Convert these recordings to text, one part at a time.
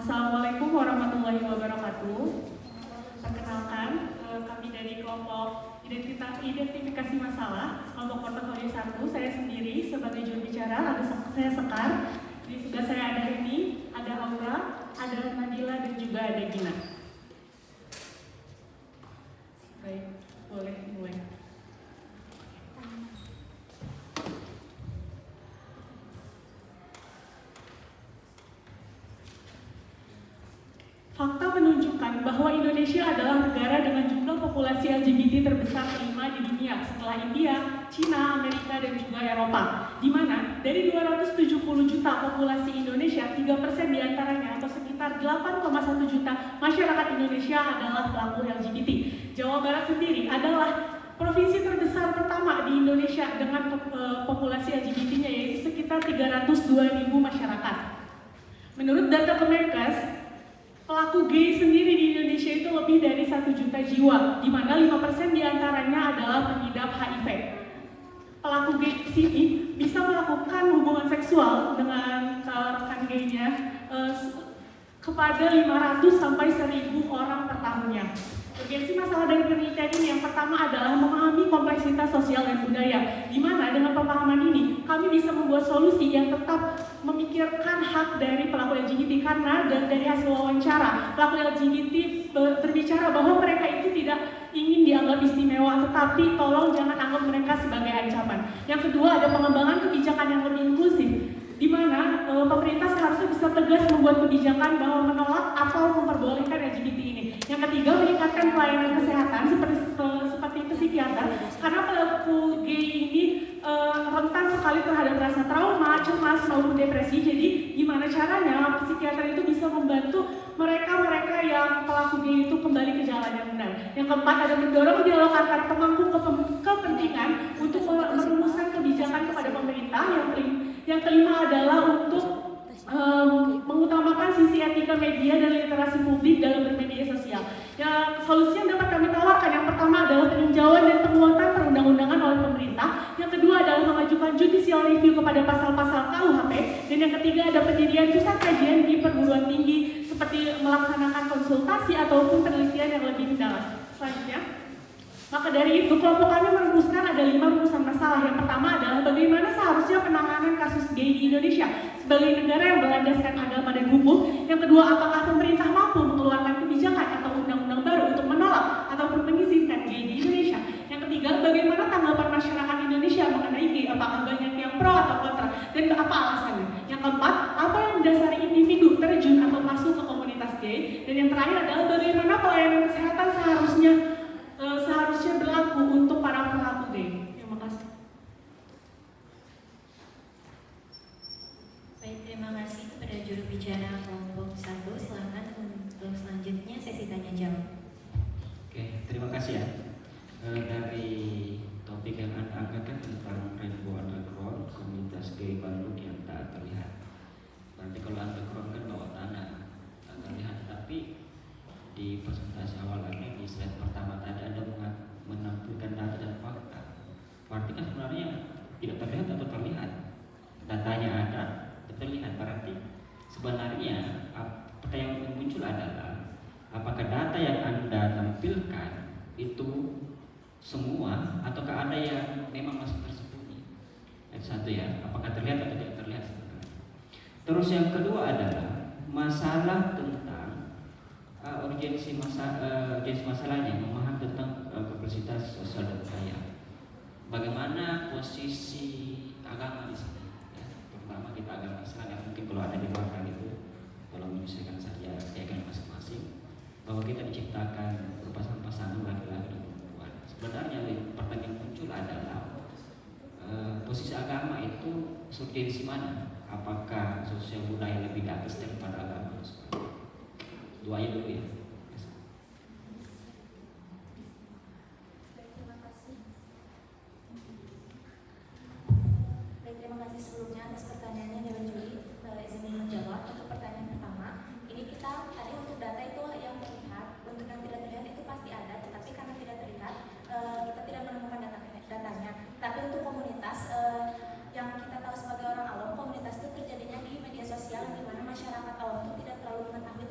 Assalamualaikum warahmatullahi wabarakatuh. Perkenalkan, kami dari kelompok identifikasi masalah, kelompok portofolio 1, saya sendiri sebagai juru bicara, saya Sekar. Di sebelah saya ada Rini, ada Aura, ada Nadila, dan juga ada Gina. Baik, boleh mulai. Fakta menunjukkan bahwa Indonesia adalah negara dengan jumlah populasi LGBT terbesar kelima di dunia setelah India, Cina, Amerika, dan juga Eropa. Di mana dari 270 juta populasi Indonesia, 3% diantaranya atau sekitar 8,1 juta masyarakat Indonesia adalah pelaku LGBT. Jawa Barat sendiri adalah provinsi terbesar pertama di Indonesia dengan populasi LGBT-nya, yaitu sekitar 302.000 masyarakat. Menurut data Kemenkes, pelaku gay sendiri di Indonesia itu lebih dari 1 juta jiwa, di mana 5% diantaranya adalah pengidap HIV. Pelaku gay di sini bisa melakukan hubungan seksual dengan rekan gaynya kepada 500 sampai 1.000 orang per tahunnya. Urgensi masalah dari penelitian ini yang pertama adalah memahami kompleksitas sosial dan budaya, di mana dengan pemahaman ini kami bisa membuat solusi yang tetap memikirkan hak dari pelaku LGBT, karena dari hasil wawancara pelaku LGBT berbicara bahwa mereka itu tidak ingin dianggap istimewa, tetapi tolong jangan anggap mereka sebagai ancaman. Yang kedua ada pengembangan kebijakan yang lebih inklusif, di mana pemerintah seharusnya bisa tegas membuat kebijakan bahwa menolak atau memperbolehkan LGBT ini. Yang ketiga, meningkatkan pelayanan kesehatan seperti psikiater, karena pelaku gay ini rentan sekali terhadap rasa trauma, cemas, maupun depresi. Jadi gimana caranya psikiater itu bisa membantu mereka yang pelaku gay itu kembali ke jalan yang benar. Yang keempat, ada mendorong dialog antar pemangku kepentingan untuk merumuskan kebijakan kepada pemerintah. Yang kelima adalah untuk mengutamakan sisi etika media dan literasi publik dalam bermedia sosial. Solusi yang dapat kami tawarkan, yang pertama adalah peninjauan dan penguatan perundang-undangan oleh pemerintah. Yang kedua adalah mengajukan judicial review kepada pasal-pasal KUHP. Dan yang ketiga ada pendirian pusat kajian di perguruan tinggi, seperti melaksanakan konsultasi ataupun penelitian yang lebih mendalam. Selanjutnya, maka dari itu kelompok kami merumuskan ada 5 rumusan masalah. Yang pertama adalah bagaimana seharusnya penanganan kasus gay di Indonesia sebagai negara yang berlandaskan agama dan hukum. Yang kedua, apakah pemerintah mampu mengeluarkan kebijakan atau undang-undang baru untuk menolak ataupun mengizinkan gay di Indonesia. Yang ketiga, bagaimana tanggapan masyarakat Indonesia mengenai gay, apakah banyak yang pro atau kontra, dan apa alasannya. Yang keempat, apa yang mendasari individu terjun atau masuk ke komunitas gay. Dan yang terakhir adalah bagaimana pelayanan kesehatan seharusnya berlaku untuk para pelaku gay. Terima kasih. Baik, terima kasih kepada juru bicara kelompok 1. Silakan untuk selanjutnya sesi tanya jawab. Oke, terima kasih ya. Dari topik yang Anda angkat tentang Rainbow Underground, komunitas gay Bandung yang tak terlihat. Berarti kalau underground kan bawah tanah, tak terlihat. Tapi di presentasi awalnya di slide pertama tadi Anda menampilkan data dan fakta. Berarti kan sebenarnya tidak terlihat atau terlihat. Datanya ada, terlihat. Berarti sebenarnya pertanyaan yang muncul adalah apakah data yang Anda tampilkan itu semua ataukah ada yang memang masih tersembunyi? Itu satu ya, apakah terlihat atau tidak terlihat sebenarnya. Terus yang kedua adalah masalah tentang urgensi masalahnya, memahami tentang kompleksitas sosial dan budaya. Bagaimana posisi agama di sini, ya, terutama kita agama Islam yang mungkin kalau ada di belakang itu, kalau menyelesaikan saja keyakinan masing-masing, bahwa kita diciptakan berpasang-pasangan laki-laki dan perempuan. Sebenarnya pertanyaan muncul adalah posisi agama itu urgensi mana? Apakah sosial budaya lebih di atas daripada agama? Dua aja dulu ya. Terima kasih sebelumnya atas pertanyaannya Dewan Juri. Izin menjawab untuk pertanyaan pertama. Ini kita tadi untuk data itu yang terlihat, untuk yang tidak terlihat itu pasti ada, tetapi karena tidak terlihat kita tidak menemukan datanya. Tapi untuk komunitas yang kita tahu sebagai orang awam, komunitas itu terjadinya di media sosial, di mana masyarakat awam itu tidak terlalu mengetahui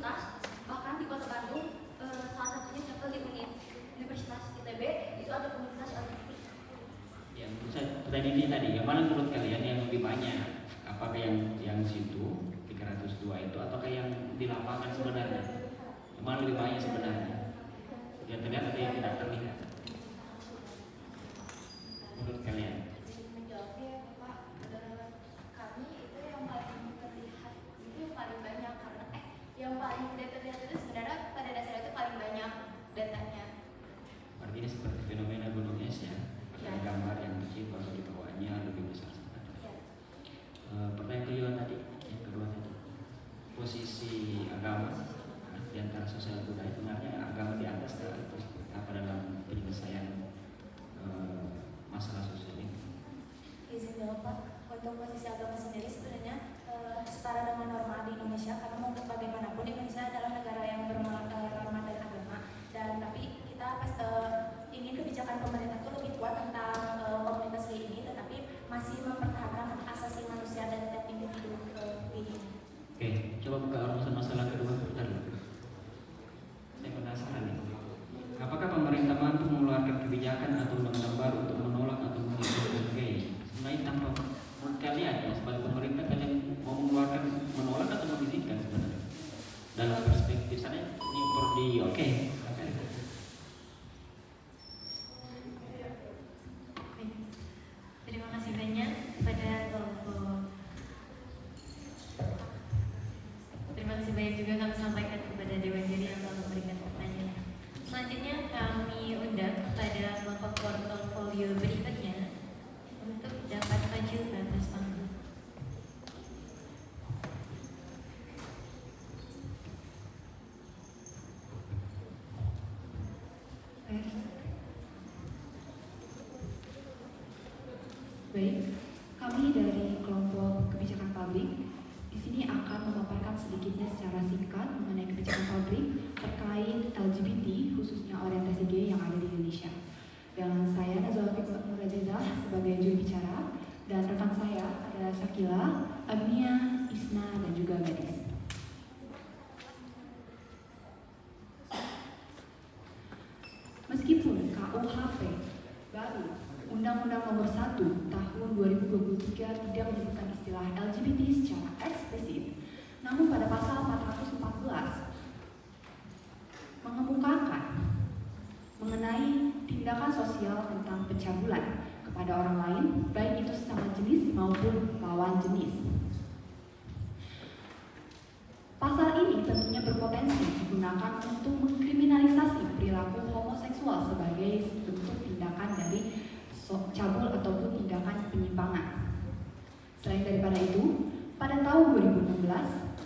komunitas, bahkan di Kota Bandung salah satunya contoh di Universitas ITB itu ada komunitas LGBT. Ya, menurut saya pertanyaan ini tadi, yang mana menurut kalian yang lebih banyak? Apakah yang situ 302 itu, ataukah yang di lapangan sebenarnya? Yang mana lebih banyak sebenarnya? Yang terlihat atau yang tidak terlihat? Menurut kalian? Menjawabnya Pak, kami itu yang paling terlihat itu yang paling banyak karena yang paling tidak terlihat itu sebenarnya pada dasarnya itu paling banyak datanya. Berarti ini seperti fenomena gunung es ya? Ada gambar yang kecil baru di bawahnya lebih besar sebenarnya. Ya. Pertanyaan kedua tadi, yang kedua tadi, posisi agama di antara sosial budaya, sebenarnya agama di atas atau apa dalam penyelesaian masalah sosial ini? Izin jawab Pak, untuk posisi agama sendiri sebenarnya setara dengan norma di Indonesia karena mau bagaimanapun Indonesia adalah negara yang bernorma dan agama dan tapi kita ingin kebijakan pemerintah itu lebih kuat tentang komunitas gay ini tetapi masih mempertahankan hak asasi manusia dan tiap individu gay ini. Oke, coba buka urusan masalah kedua bentar. Saya penasaran nih. Apakah pemerintah mampu mengeluarkan kebijakan atau undang-undang baru untuk menolak atau mengizinkan gay? Sebenarnya tanpa kalian ya sebagai pemerintah, kalian mau mengeluarkan, menolak atau mengizinkan sebenarnya? Dalam perspektif sana ini perlu di oke. Terima kasih banyak kepada kelompok. Terima kasih banyak juga kami sampaikan kepada Dewan Juri yang telah memberikan pertanyaan. Selanjutnya kami undang kepada kelompok portofolio berikutnya untuk dapat maju ke atas panggung. Baik, kami dari kelompok kebijakan publik di sini akan memaparkan sedikitnya secara singkat mengenai kebijakan publik terkait LGBT khususnya orientasi gay yang ada di Indonesia. Dan saya Nazwa Fikri Nurajizah sebagai juru bicara dan rekan saya ada Sakila, Agnia, Isna dan juga Gadis. Meskipun KUHP baru Undang-Undang Nomor 1 Tahun 2023 tidak menyebutkan istilah LGBT secara eksplisit, namun pada pasal 414 mengemukakan mengenai tindakan sosial tentang pencabulan kepada orang lain, baik itu sesama jenis maupun lawan jenis. Pasal ini tentunya berpotensi digunakan untuk mengkriminalisasi perilaku homoseksual sebagai bentuk tindakan dari cabul ataupun tindakan penyimpangan. Selain daripada itu, pada tahun 2016,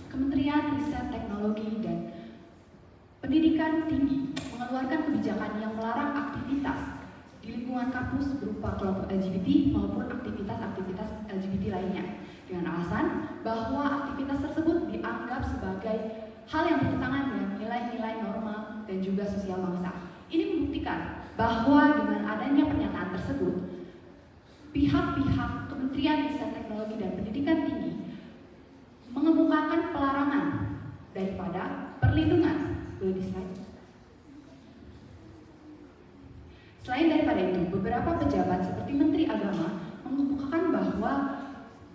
Kementerian Riset Teknologi dan Pendidikan Tinggi mengeluarkan kebijakan yang melarang aktivitas di lingkungan kampus berupa kelompok LGBT maupun aktivitas-aktivitas LGBT lainnya dengan alasan bahwa aktivitas tersebut dianggap sebagai hal yang bertentangan dengan nilai-nilai norma dan juga sosial bangsa. Ini membuktikan bahwa dengan adanya pernyataan tersebut, pihak-pihak Kementerian Riset Teknologi dan Pendidikan Tinggi mengemukakan pelarangan daripada perlindungan. Boleh di slide. Selain daripada itu, beberapa pejabat seperti Menteri Agama mengemukakan bahwa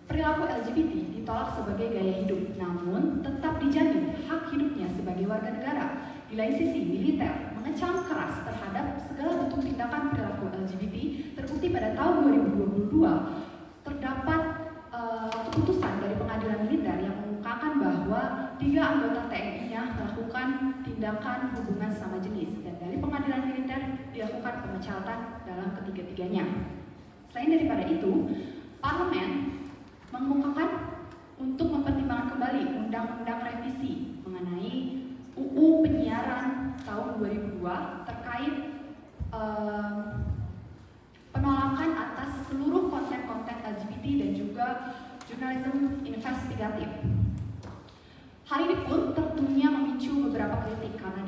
perilaku LGBT ditolak sebagai gaya hidup, namun tetap dijamin hak hidupnya sebagai warga negara. Di lain sisi, militer mengecam keras terhadap segala bentuk tindakan perilaku LGBT. Terbukti pada tahun 2022 terdapat keputusan dari pengadilan militer yang mengungkapkan bahwa 3 anggota TNI-nya melakukan tindakan hubungan sama jenis dan dari pengadilan militer dilakukan pemecatan dalam ketiga-tiganya. Selain daripada itu, parlemen mengemukakan untuk mempertimbangkan kembali undang-undang revisi mengenai UU Penyiaran tahun 2002 terkait penolakan atas seluruh konten-konten LGBT dan juga jurnalisme investigatif. Hal ini pun tentunya memicu beberapa kritik karena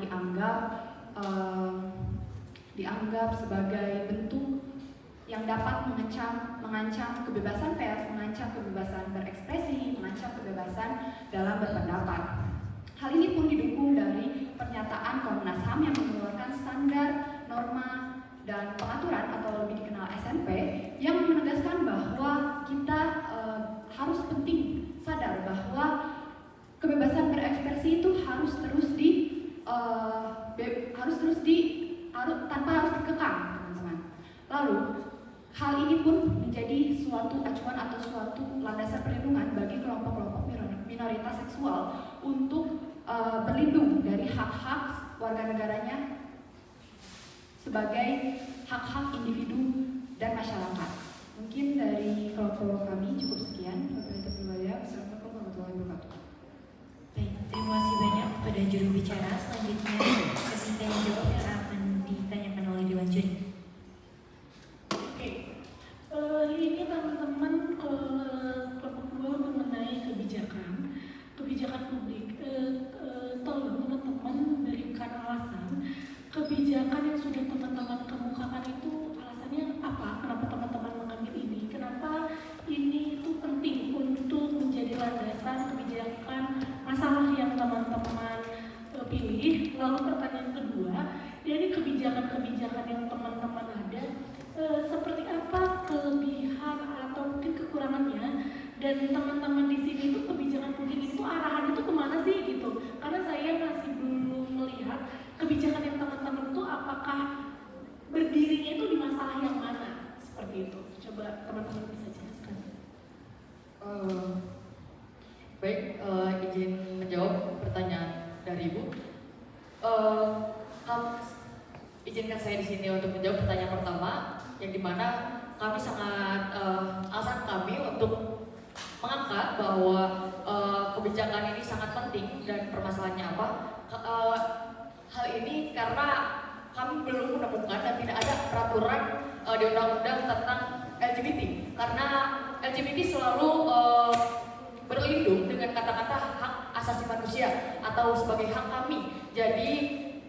dianggap sebagai bentuk yang dapat mengancam kebebasan pers, mengancam kebebasan berekspresi, mengancam kebebasan dalam berpendapat. Hal ini pun didukung kita harus penting sadar bahwa kebebasan berekspresi itu harus terus tanpa harus dikekang, teman-teman. Lalu hal ini pun menjadi suatu acuan atau suatu landasan perlindungan bagi kelompok-kelompok minoritas seksual untuk berlindung dari hak-hak warga negaranya sebagai hak-hak individu dan masyarakat. Mungkin dari kelompok kami cukup sekian. Assalamualaikum warahmatullahi wabarakatuh. Baik, terima kasih banyak kepada juru bicara. Selanjutnya sesi tanya jawab yang akan ditanyakan oleh Dewan Juri. Oke, ini teman-teman kelompok 2 mengenai kebijakan publik. Tolong teman-teman berikan alasan kebijakan yang sudah teman-teman kemukakan itu alasannya apa? Kenapa teman-teman mengambil ini? Kenapa ini itu penting untuk menjadi landasan kebijakan masalah yang teman-teman pilih? Lalu pertanyaan kedua, dari kebijakan-kebijakan yang teman-teman ada, seperti apa kelebihan atau mungkin kekurangannya? Dan teman-teman di sini itu kebijakan publik itu arahan itu kemana sih gitu? Karena saya masih belum melihat kebijakan yang teman-teman itu apakah berdirinya itu di masalah yang mana? Seperti itu. Coba teman-teman bisa jelaskan. Baik, izin menjawab pertanyaan dari Ibu. Izinkan saya di sini untuk menjawab pertanyaan pertama, yang dimana kami sangat alasan kami untuk mengangkat bahwa kebijakan ini sangat penting dan permasalahannya apa. Hal ini karena kami belum menemukan dan tidak ada peraturan di undang-undang tentang LGBT, karena LGBT selalu berlindung dengan kata-kata hak asasi manusia atau sebagai hak kami. Jadi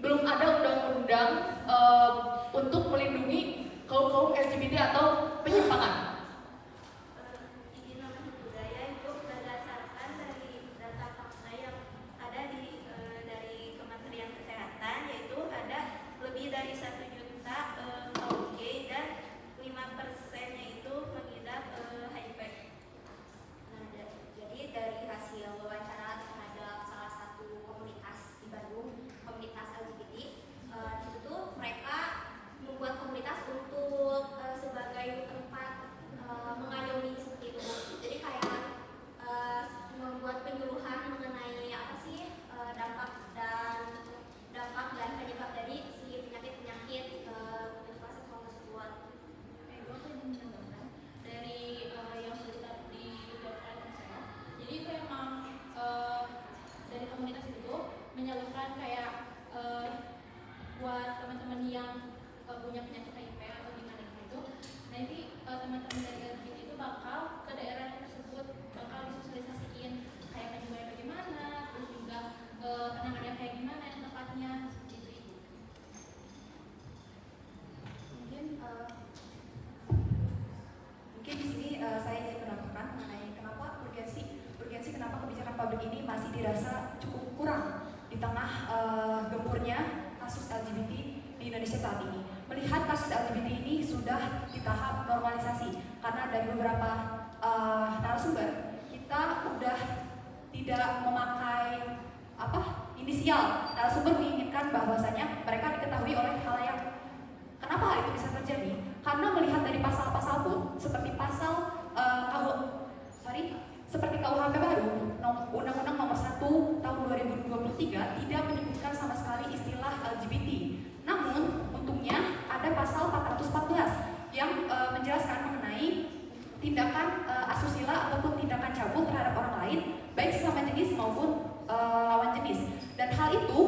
belum ada undang-undang untuk melindungi kaum LGBT atau penyimpangan. Dari 1 juta kaum gay dan 5%-nya itu mengidap HIV. Nah, jadi dari hasil wawancara terhadap salah satu komunitas di Bandung, komunitas LGBT, itu tuh mereka membuat komunitas untuk sebagai tempat mengayomi seperti itu. Jadi kayak membuat penyuluhan mengenai apa sih dampak dan penyebab dari penyakit seksual tersebut. Gue tuh mencontohkan dari yang sudah diucapkan saya. Jadi itu emang dari komunitas itu menyalurkan kayak buat teman-teman yang punya penyakit HIV atau gimana gitu. Nanti teman-teman dari LGBT itu bakal ke daerah tersebut, bakal disosialisasiin kayak penyembuhan bagaimana, terus juga penanganan kayak gimana yang tepatnya. Mungkin di sini saya ingin menambahkan mengenai kenapa urgensi kenapa kebijakan publik ini masih dirasa cukup kurang di tengah gempurnya kasus LGBT di Indonesia saat ini. Melihat kasus LGBT ini sudah di tahap normalisasi, karena dari beberapa narasumber kita udah tidak memakai inisial. Narasumber menginginkan bahwasanya mereka diketahui oleh halayak. Kenapa hal itu bisa terjadi? Karena melihat dari pasal-pasal pun seperti seperti KUHP baru, Undang-Undang Nomor 1 Tahun 2023 tidak menyebutkan sama sekali istilah LGBT. Namun untungnya ada pasal 414 yang menjelaskan mengenai tindakan asusila ataupun tindakan cabul terhadap orang lain, baik sesama jenis maupun lawan jenis. Dan hal itu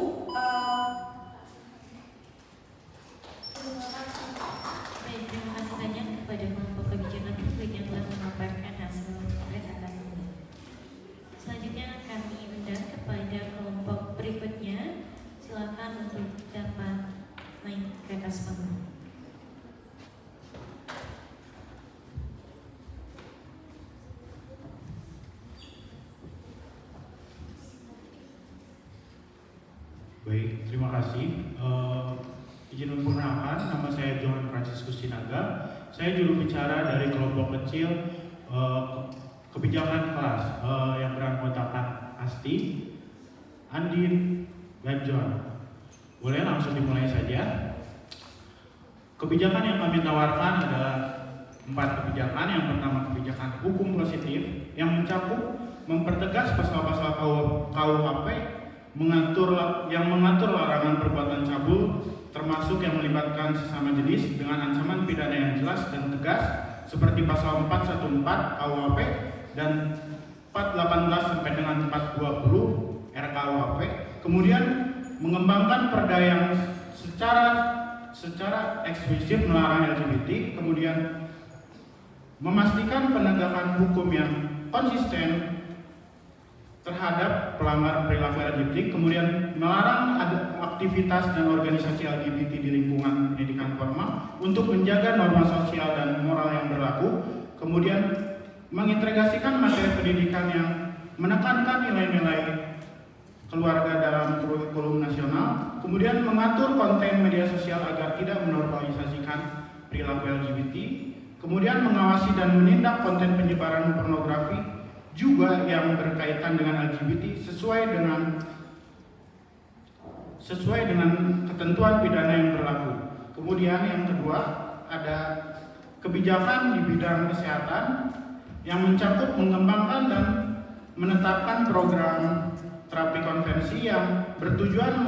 Terima kasih banyak kepada kelompok kebijakan publik yang telah memaparkan hasil presentasinya. Selanjutnya kami undang kepada kelompok berikutnya. Silakan untuk dapat naik ke atas panggung. Baik, terima kasih. Izin memperkenalkan, nama saya Johan Franciscus Sinaga. Saya juru bicara dari kelompok kecil kebijakan kelas yang beranggotakan Asti, Andin, dan John. Boleh langsung dimulai saja. Kebijakan yang kami tawarkan adalah 4 kebijakan. Yang pertama kebijakan hukum positif yang mencakup mempertegas pasal-pasal KUHP yang mengatur larangan perbuatan cabul, termasuk yang melibatkan sesama jenis dengan ancaman pidana yang jelas dan tegas seperti pasal 414 KUHP dan 418 sampai dengan 420 RKUHP. Kemudian mengembangkan perda yang secara eksplisit melarang LGBT, kemudian memastikan penegakan hukum yang konsisten terhadap pelanggar perilaku LGBT, kemudian melarang aktivitas dan organisasi LGBT di lingkungan pendidikan formal untuk menjaga norma sosial dan moral yang berlaku, kemudian mengintegrasikan materi pendidikan yang menekankan nilai-nilai keluarga dalam kurikulum nasional, kemudian mengatur konten media sosial agar tidak menormalisasikan perilaku LGBT, kemudian mengawasi dan menindak konten penyebaran pornografi juga yang berkaitan dengan LGBT sesuai dengan ketentuan pidana yang berlaku. Kemudian yang kedua ada kebijakan di bidang kesehatan yang mencakup mengembangkan dan menetapkan program terapi konversi yang bertujuan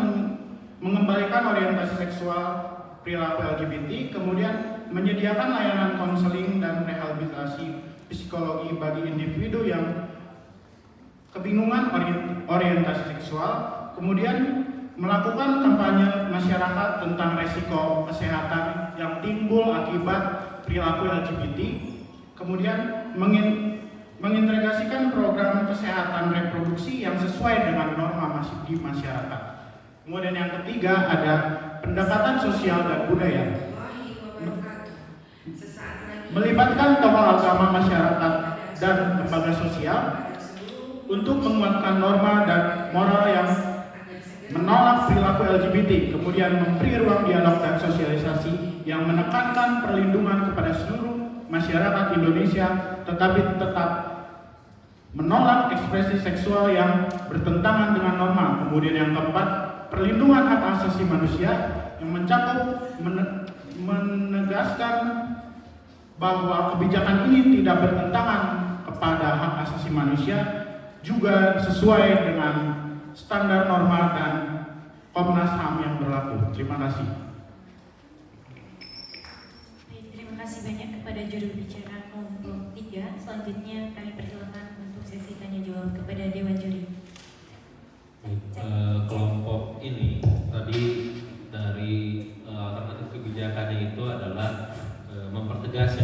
mengembalikan orientasi seksual perilaku LGBT, kemudian menyediakan layanan konseling dan rehabilitasi psikologi bagi individu yang kebingungan orientasi seksual, kemudian melakukan kampanye masyarakat tentang resiko kesehatan yang timbul akibat perilaku LGBT, kemudian mengintegrasikan program kesehatan reproduksi yang sesuai dengan norma di masyarakat. Kemudian yang ketiga ada pendekatan sosial dan budaya, melibatkan tokoh agama, masyarakat, dan lembaga sosial untuk menguatkan norma dan moral yang menolak perilaku LGBT, kemudian memberi ruang dialog dan sosialisasi yang menekankan perlindungan kepada seluruh masyarakat Indonesia, tetapi tetap menolak ekspresi seksual yang bertentangan dengan norma. Kemudian yang keempat, perlindungan hak asasi manusia yang mencakup menegaskan bahwa kebijakan ini tidak bertentangan kepada hak asasi manusia, juga sesuai dengan standar norma dan Komnas HAM yang berlaku. Terima kasih. Terima kasih banyak kepada juru bicara kelompok 3. Selanjutnya kami persilakan untuk sesi tanya jawab kepada Dewan Juri. Kelompok ini tadi dari alternatif kebijakannya itu adalah mempertegas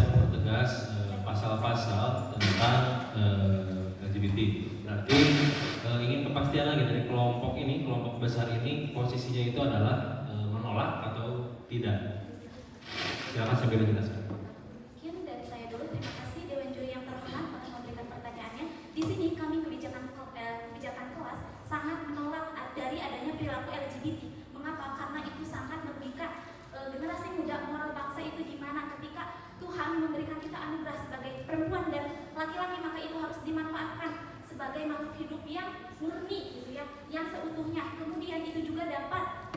pasal-pasal tentang LGBT. Berarti ingin kepastian lagi dari kelompok besar ini posisinya itu adalah menolak atau tidak. Silakan saya jelaskan. Mungkin dari saya dulu. Terima kasih Dewan Juri yang terhormat telah memberikan pertanyaannya. Di sini kami kebijakan kelas sangat menolak dari adanya perilaku LGBT. Mengapa? Karena itu sangat merugikan generasi muda. Moral bangsa itu di mana ketika Tuhan memberikan kita anugerah sebagai perempuan dan laki-laki, maka itu harus dimanfaatkan sebagai makhluk hidup yang murni gitu ya, yang seutuhnya. Kemudian itu juga dapat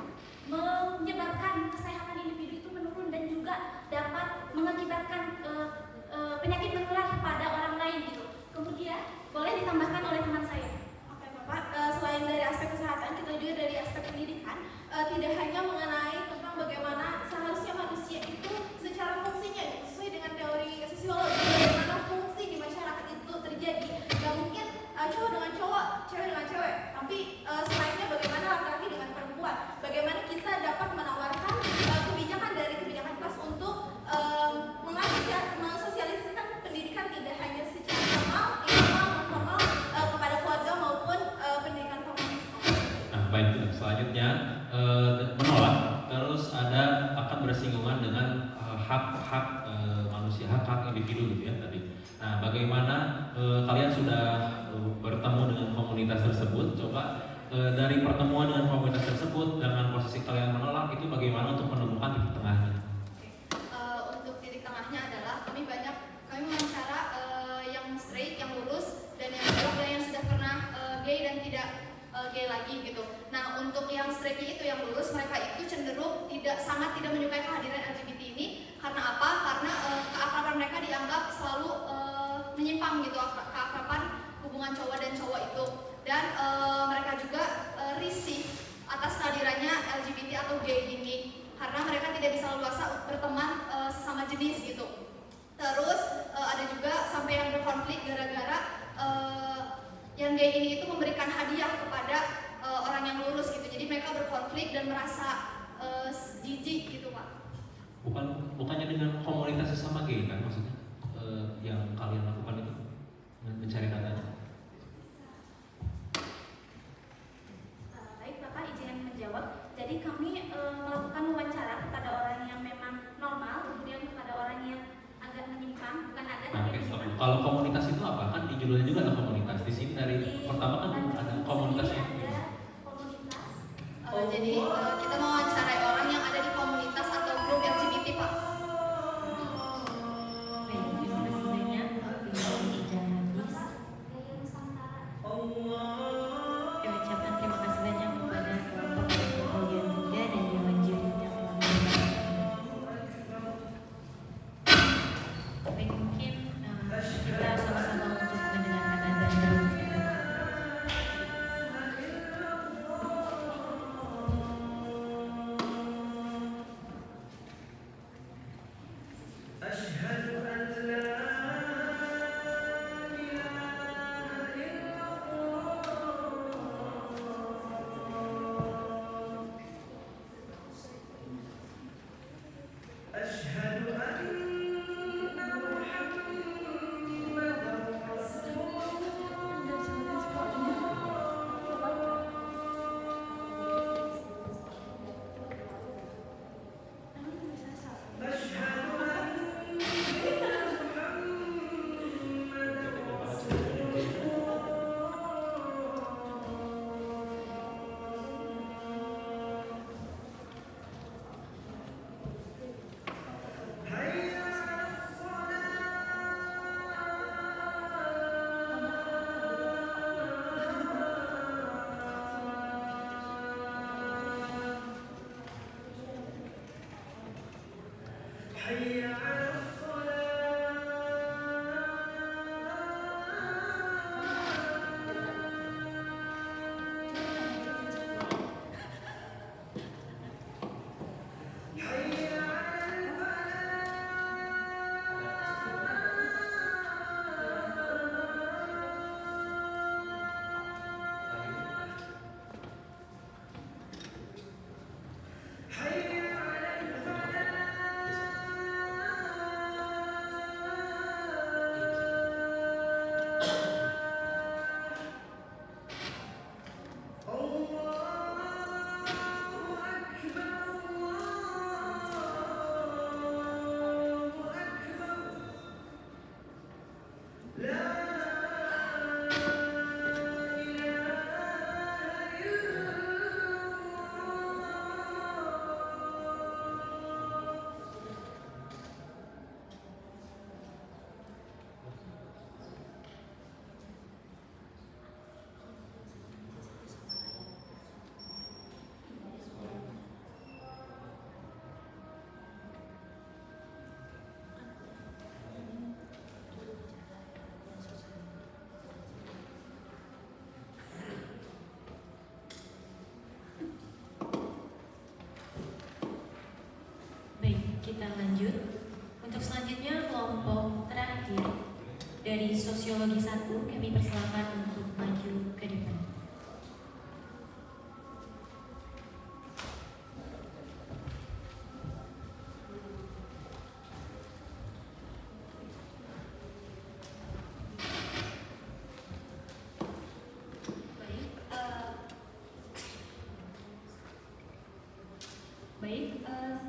menyebabkan kesehatan individu itu menurun dan juga dapat mengakibatkan penyakit menular kepada orang lain gitu. Kemudian boleh ditambahkan oleh teman saya. Oke Bapak, selain dari aspek kesehatan, kita juga dari aspek pendidikan tidak hanya mengenai tentang bagaimana seharusnya manusia itu secara fungsinya sesuai dengan teori sosiologi, bagaimana fungsi di masyarakat itu terjadi. Gak mungkin cowok dengan cowok, cewek dengan cewek, tapi selainnya bagaimana laki-laki dengan perempuan, bagaimana kita dapat menawarkan kebijakan dari kebijakan kelas untuk mensosialisasikan pendidikan tidak hanya secara formal, informal, non formal kepada keluarga maupun pendidikan formal. Nah, baik, selanjutnya menolak terus akan bersinggungan dengan hak-hak manusia, hak-hak individu gitu ya tadi. Nah, bagaimana kalian sudah bertemu dengan komunitas tersebut? Coba dari pertemuan dengan komunitas tersebut dengan posisi kalian menolak itu bagaimana untuk menemukan titik tengahnya? Untuk titik tengahnya adalah kami wawancara sangat tidak menyukai kehadiran LGBT ini. Karena apa? Karena keakraban mereka dianggap selalu menyimpang gitu, keakraban hubungan cowok dan cowok itu. Dan mereka juga risih atas kehadirannya LGBT atau gay ini karena mereka tidak bisa leluasa berteman sesama jenis gitu. Terus ada juga sampai yang berkonflik gara-gara yang gay ini itu memberikan hadiah kepada orang yang lurus gitu. Jadi mereka berkonflik dan merasa jijik gitu Pak. Bukannya dengan komunitas sesama gay kan maksudnya yang kalian lakukan itu mencari datanya? Baik Bapak, izin menjawab. Jadi kami melakukan wawancara kepada orang yang memang normal, kemudian kepada orang yang agak menyimpang, bukan agak Nah, tapi oke, menyimpang. kalau komunitas itu apa? Kan di judulnya juga ada komunitas. Di sini dari pertama kan ada komunitasnya. Ada komunitas. Jadi kita mewawancarai orang yang ada di komunitas atau grup LGBT Pak. Baik, terima kasih banyak. Waktu yang sudah habis. Kami ucapkan terima kasih banyak kepada kelompok Portfolio Muda dan Dewan Juri yang telah memberikan. Baik, mungkin kita sama-sama untuk mendengarkan azan terlebih dahulu. Kita lanjut. Untuk selanjutnya kelompok terakhir dari Sosiologi 1 kami persilakan untuk maju ke depan. Baik,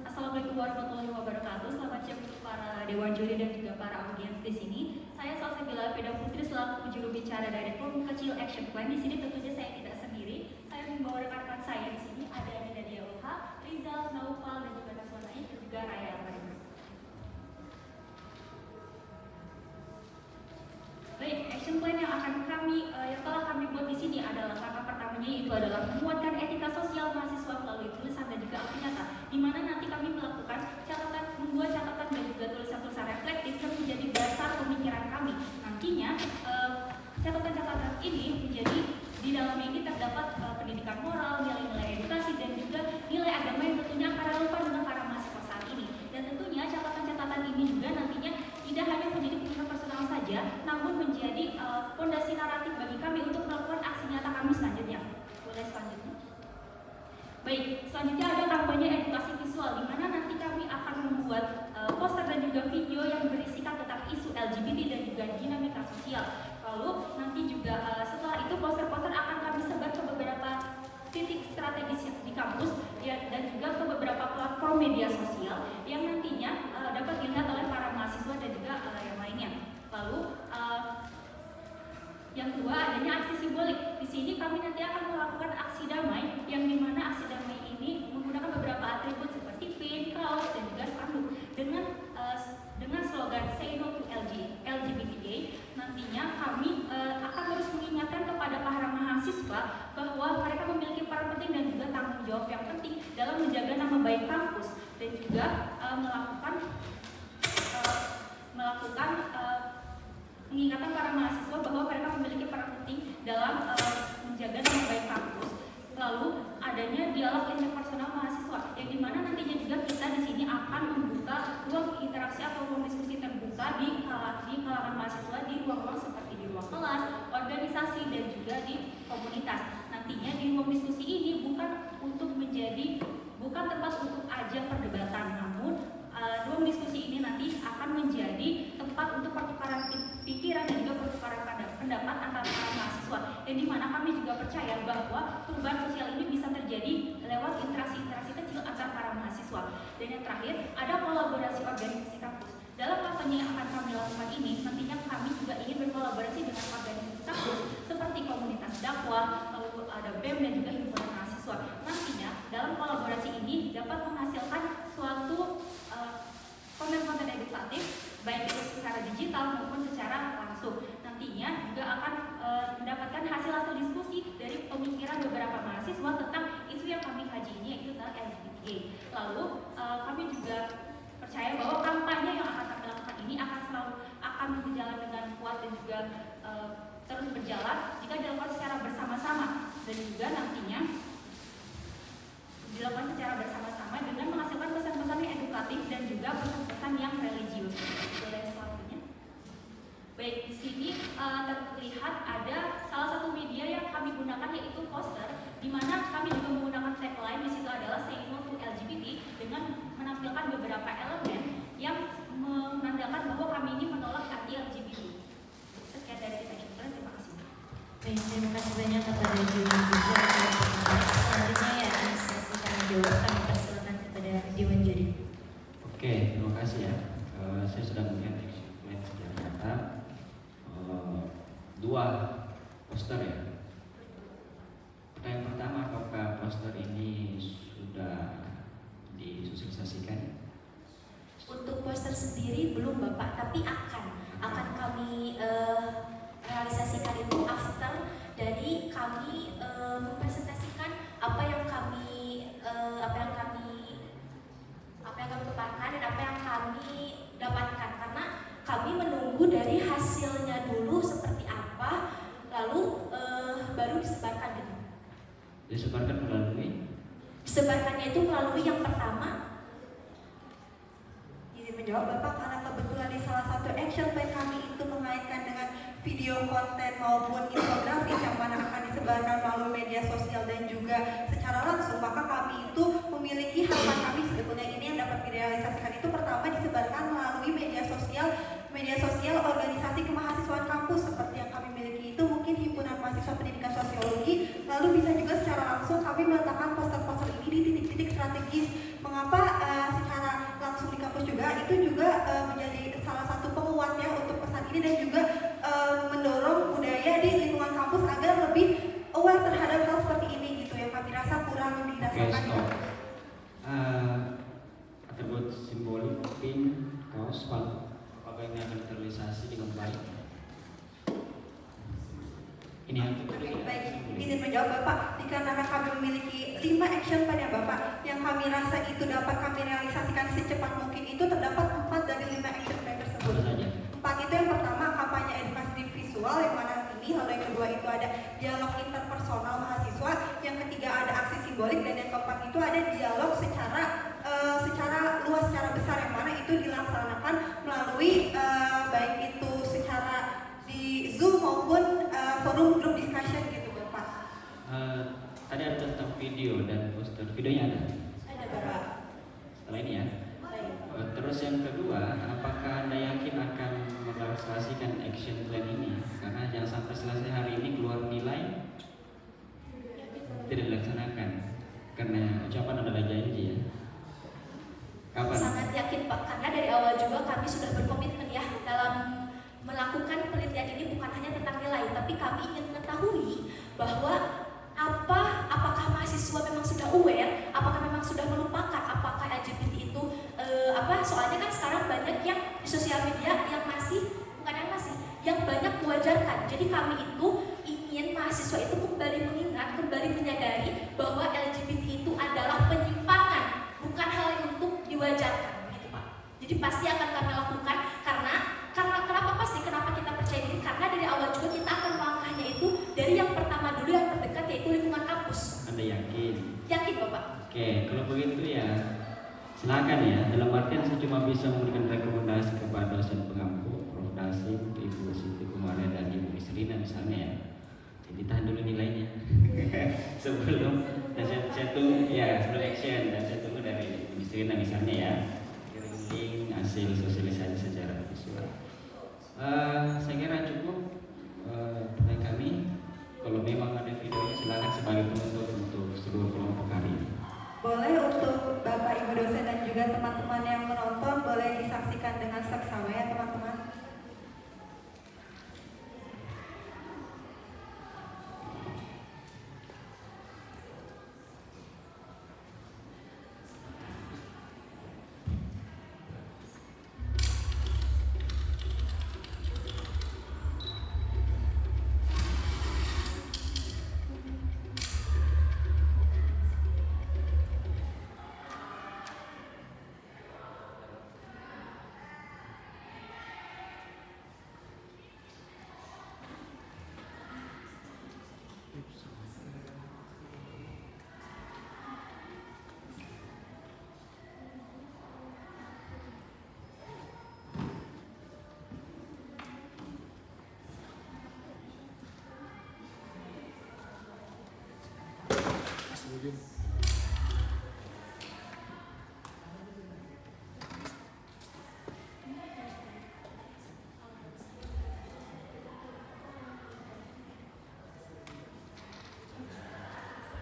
Assalamualaikum warahmatullahi wabarakatuh. Selamat siang untuk para dewan juri dan juga para audiens di sini. Saya Salsabila Peda Putri selaku juru bicara dari Forum Kecil Action Plan. Di sini tentunya saya tidak sendiri. Saya membawa rekan-rekan saya di sini ada Nadia Olha, Rizal, Naufal dan juga Naswanai dan juga Raya Almarhum. Baik, action plan yang telah kami buat di sini adalah langkah pertamanya itu adalah menguatkan etika sosial mahasiswa melalui tulisan dan juga aksi nyata, di mana Selanjutnya ada kampanye edukasi visual, di mana nanti kami akan membuat poster dan juga video yang berisikan tentang isu LGBT dan juga dinamika sosial. Lalu nanti juga setelah itu poster-poster akan kami sebar ke beberapa titik strategis di kampus dan juga ke beberapa platform media sosial yang nantinya dapat dilihat oleh para mahasiswa dan juga yang lainnya. Lalu yang kedua adanya aksi simbolik. Di sini kami nanti akan melakukan aksi damai, yang dimana aksi damai ini menggunakan beberapa atribut seperti pin, kaos, dan juga spanduk dengan slogan Say No to LGBTQIA. Nantinya kami akan terus mengingatkan kepada para mahasiswa bahwa mereka memiliki peran penting dan juga tanggung jawab yang penting dalam menjaga nama baik kampus dan juga mengingatkan para mahasiswa bahwa mereka memiliki peran penting dalam menjaga nama baik kampus. Lalu adanya dialog interpersonal mahasiswa, yang dimana nantinya juga kita di sini akan membuka ruang interaksi atau ruang diskusi terbuka di kalangan mahasiswa di ruang-ruang seperti di ruang kelas, organisasi, dan juga di komunitas. Nantinya di ruang diskusi ini bukan tempat untuk ajang perdebatan, namun ruang diskusi ini nanti akan menjadi tempat untuk pertukaran pikiran dan juga pertukaran pendapat antara para mahasiswa, yang dimana kami juga percaya bahwa perubahan sosial ini bisa terjadi lewat interaksi-interaksi kecil antara para mahasiswa. Dan yang terakhir, ada kolaborasi organisasi kampus. Dalam kampanye yang akan kami lakukan ini, nantinya kami juga ingin berkolaborasi dengan organisasi kampus seperti komunitas dakwah, lalu ada BEM dan juga himpunan mahasiswa. Nantinya dalam kolaborasi ini dapat menghasilkan suatu konten-konten edukatif, baik itu secara digital maupun secara langsung. Nantinya juga akan mendapatkan hasil-hasil diskusi dari pemikiran beberapa mahasiswa tentang isu yang kami kaji ini, yaitu tentang LGBTQIA. Lalu kami juga percaya bahwa kampanye yang akan kami lakukan ini akan berjalan dengan kuat dan juga terus berjalan jika dilakukan secara bersama-sama, dan juga nantinya dilakukan secara bersama-sama dengan menghasilkan pesan-pesan yang edukatif dan juga pesan-pesan yang religius. Boleh selanjutnya. Baik, di sini terlihat ada salah satu media yang kami gunakan, yaitu poster, di mana kami juga menggunakan tagline. Di situ adalah Say No to LGBT dengan menampilkan beberapa elemen yang menandakan bahwa kami ini menolak anti-LGBT. Sekian dari kita. Terima kasih. Baik, terima kasih banyak kepada Dewan Juri. Selanjutnya ya, sesi tanya jawab kami persilakan kepada Dewan Juri. Oke, terima kasih ya. Saya sudah melihat ternyata dua poster ya. Pertanyaan pertama, apakah poster ini sudah disosialisasikan? Untuk poster sendiri belum Bapak, tapi akan kami realisasikan itu after dari kami mempresentasikan apa yang kami paparkan dan apa yang kami dapatkan, karena kami menunggu dari hasilnya dulu seperti apa, lalu baru disebarkan gitu. Disebarkannya itu melalui yang pertama. Izin menjawab Bapak, karena kebetulan di salah satu action plan kami itu mengaitkan dengan video konten maupun infografis yang mana akan disebarkan melalui media sosial dan juga secara langsung, maka kami itu memiliki harapan kami sebetulnya ini yang dapat direalisasikan itu pertama disebarkan melalui media sosial organisasi kemahasiswaan kampus seperti yang kami miliki itu mungkin himpunan mahasiswa pendidikan sosiologi, lalu bisa juga secara langsung kami meletakkan poster-poster ini di titik-titik strategis. Mengapa secara langsung di kampus juga itu juga menjadi salah satu penguatnya untuk pesan ini dan juga mendorong budaya di lingkungan kampus agar lebih aware terhadap hal seperti ini gitu yang kami rasa kurang dirasakan. Atribut simbolik, pin, kaos, spanduk, apakah ini akan terrealisasi dengan baik? Ini yang baik, izin menjawab Bapak, dikarenakan kami memiliki 5 action plan ya Bapak, yang kami rasa itu dapat kami realisasikan secepat mungkin itu terdapat 4 dari 5 action plan tersebut. 4 itu yang pertama kampanye edukasi visual yang mana ini, lalu yang kedua itu ada dialog interpersonal mahasiswa, yang ketiga ada aksi simbolik, dan yang keempat itu ada dialog secara luas, secara besar yang mana itu dilaksanakan melalui baik itu secara di Zoom maupun forum group discussion gitu Bapak. Tadi ada tentang video dan poster, videonya ada? negara. Setelah ini ya. Baik. Terus yang kedua, apakah Anda yakin akan merealisasikan action plan ini? Karena jangan sampai selesai hari ini keluar nilai tidak dilaksanakan. Karena ucapan adalah janji ya. Kapan? Sangat yakin Pak, karena dari awal juga kami sudah berkomitmen ya dalam melakukan penelitian ini bukan hanya tentang nilai, tapi kami ingin mengetahui bahwa apakah mahasiswa memang sudah aware, apakah memang sudah melupakan apakah LGBT itu soalnya kan sekarang banyak yang di sosial media yang yang banyak mewajarkan. Jadi kami itu ingin mahasiswa itu kembali mengingat, kembali menyadari bahwa LGBT itu adalah penyimpangan, bukan hal yang untuk diwajarkan, begitu Pak. Jadi pasti akan kami lakukan karena kenapa pasti? Kenapa kita percaya diri? Karena dari awal juga kita akan melangkahnya itu dari yang pertama dulu, yang terdekat, yaitu lingkungan kampus. Anda yakin? Yakin Bapak? Oke, kalau begitu ya silakan ya. Dalam artian saya cuma bisa memberikan rekomendasi kepada dosen pengampu, Prof. Dasim, Ibu Siti Kumara dan Ibu Isrina misalnya ya. Jadi tahan dulu nilainya sebelum dan saya tunggu ya sebelum action, dan saya tunggu dari Ibu Isrina misalnya ya. Kirim link hasil sosialisasi secara visual. Saya kira cukup dari kami. Kalau memang ada videonya silakan sebagai penutup untuk seluruh kelompok hari ini. Boleh untuk Bapak Ibu dosen dan juga teman-teman yang menonton boleh disaksikan dengan seksama ya teman-teman.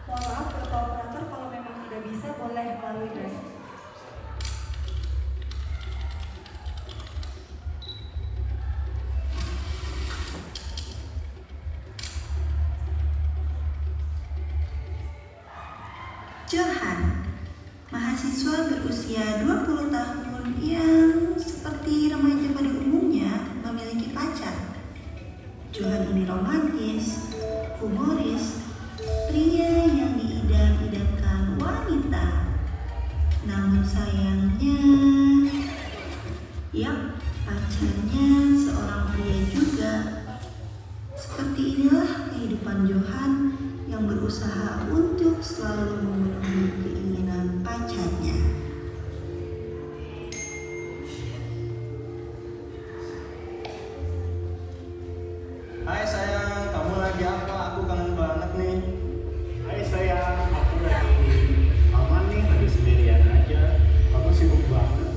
Mohon maaf, Bapak Operator, kalau memang tidak bisa boleh melalui drive. Johan, mahasiswa berusia 20 tahun yang seperti remaja pada umumnya memiliki pacar. Johan ini romantis, humoris, pria yang diidam-idamkan wanita. Namun sayangnya, pacarnya seorang pria juga. Seperti inilah kehidupan Johan yang berusaha untuk selalu memenuhi keinginan pacarnya. Hai sayang, kamu lagi apa? Aku kangen banget nih. Hai sayang, aku lagi aman nih, lagi sendirian aja. Kamu sibuk banget.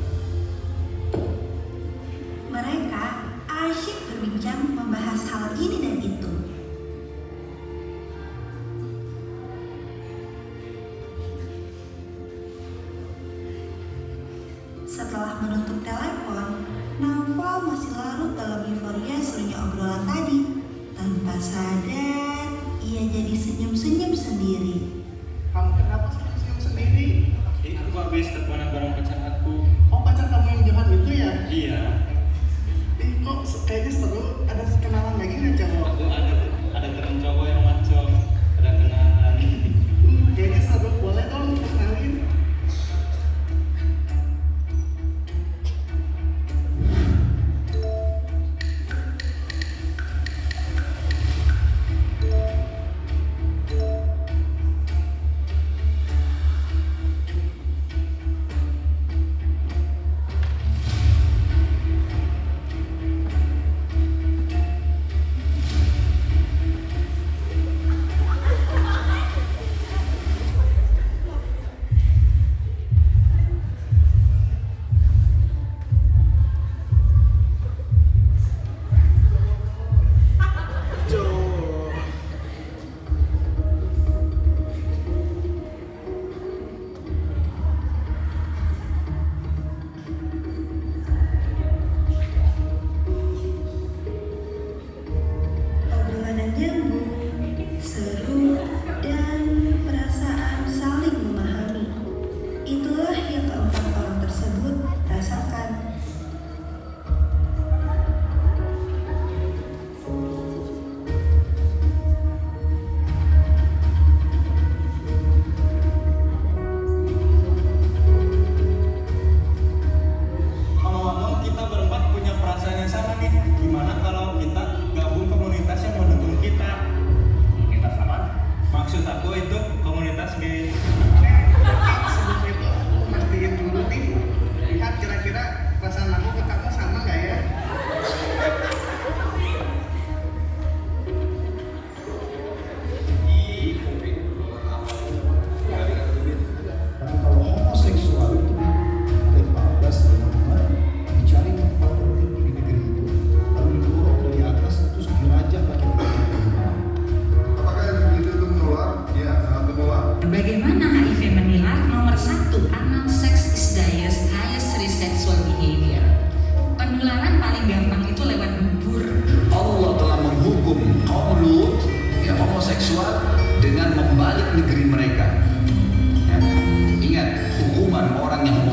Mereka asyik berbincang membahas hal ini dan itu. Setelah menutup telepon, Naufal masih larut dalam euforia serunya obrolan tadi. Tanpa sadar, ia jadi senyum-senyum sendiri. Kamu kenapa senyum sendiri? Aku habis teleponan bareng pacar aku. Oh, pacar kamu yang Johan itu ya? Iya. Kok kayaknya seru, ada kenalan lagi nggak cowok? Aku ada temen cowok yang maco, ada kenalan. Kayaknya seru, boleh dong kenalin.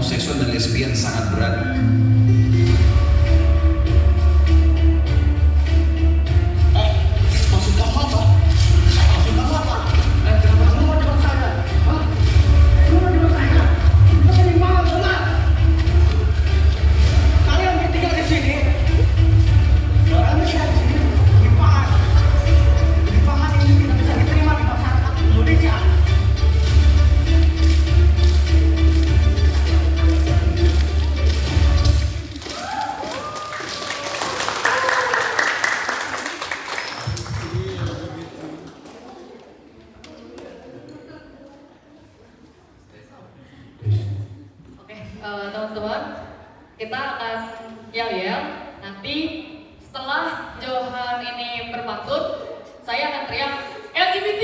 homoseksual dan lesbian sangat berat. Maksud kamu apa? Maksud kamu apa? Kenapa kamu mau jebak saya? Hah? Kamu mau jebak saya? Kita di mana, Bapak? Kalian bertiga di sini. Kalian bisa di sini. Penyimpangan ini tidak bisa diterima di masyarakat Indonesia. Teman-teman, kita akan yel-yel. Nanti setelah Johan ini berpantun, saya akan teriak LGBT.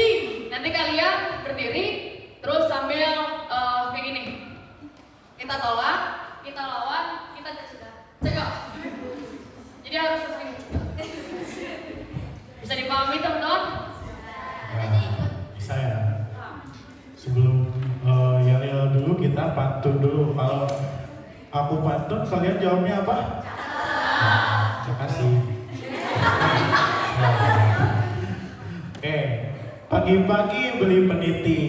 Nanti kalian berdiri, terus sambil kayak gini. Kita tolak, kita lawan, kita cegah. Jadi harus seperti ini. Bisa dipahami teman-teman? Bisa ya. Sebelum yel-yel dulu kita pantun dulu. Kalau aku pantun kalian jawabnya apa? Terima kasih. Oke, pagi-pagi beli peniti.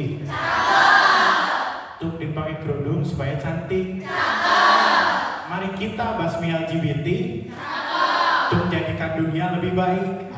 Untuk dipakai kerudung supaya cantik. Mari kita basmi LGBT. Untuk jadikan dunia lebih baik.